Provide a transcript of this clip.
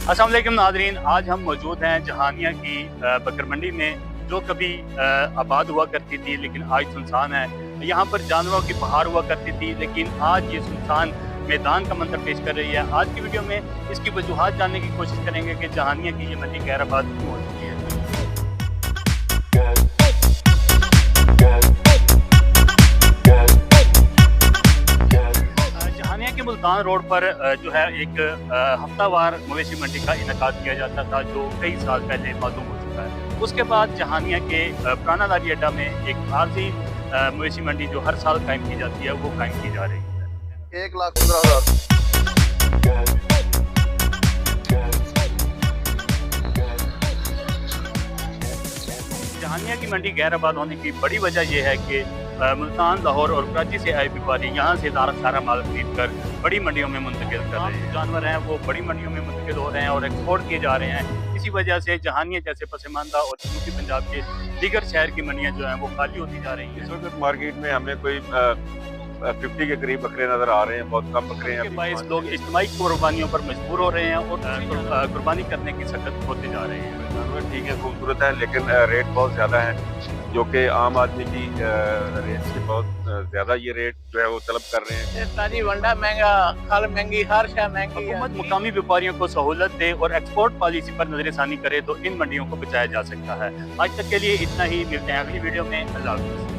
अस्सलाम वालेकुम नादरीन, आज हम मौजूद हैं जहानिया की बकर मंडी में, जो कभी आबाद हुआ करती थी लेकिन आज सुनसान है। यहाँ पर जानवरों की बहार हुआ करती थी लेकिन आज ये सुनसान मैदान का मंजर पेश कर रही है। आज की वीडियो में इसकी वजूहात जानने की कोशिश करेंगे कि जहानिया की ये मंडी गैराबाद क्यों हो चुकी है। जहानिया के मुल्तान रोड पर जो है एक हफ्तावार मवेशी मंडी का इनेकाद किया जाता था, जो कई साल पहले मालूम हो चुका है। उसके बाद जहानिया के पुराना लारी अड्डा में एक आरजी मवेशी मंडी जो हर साल कायम की जाती है, वो कायम की जा रही है। 1,15,000। जहानिया की मंडी गैराबाद होने की बड़ी वजह यह है कि मुल्तान, लाहौर और कराची से आए व्यापारी यहाँ से सारा माल खरीद कर बड़ी मंडियों में मुंतकिल कर रहे हैं। जानवर हैं वो बड़ी मंडियों में मुंतकिल हो रहे हैं और एक्सपोर्ट किए जा रहे हैं। इसी वजह से जहानिया जैसे पसमानदा और जनूबी पंजाब के दीगर शहर की मंडियाँ जो हैं वो खाली होती जा रही हैं। इस वक्त मार्केट में हमें कोई 50 के करीब बकरे नजर आ रहे हैं, बहुत कम बकरे हैं। बाईस लोग इज्तिमाई कुर्बानियों पर मजबूर हो रहे हैं और कुर्बानी करने की सकत होते जा रहे हैं। जानवर ठीक है, खूबसूरत है, लेकिन रेट बहुत ज़्यादा है, जो कि आम आदमी की रेट से बहुत ज़्यादा ये रेट जो है वो तलब कर रहे हैं। ताजी वंडा महंगा, खल महंगी, हर शय महंगी है। हुकूमत मुकामी व्यापारियों को सहूलत दे और एक्सपोर्ट पॉलिसी पर नजरसानी करे तो इन मंडियों को बचाया जा सकता है। आज तक के लिए इतना ही, मिलते हैं अगली वीडियो में। अल्लाह हाफ़िज़।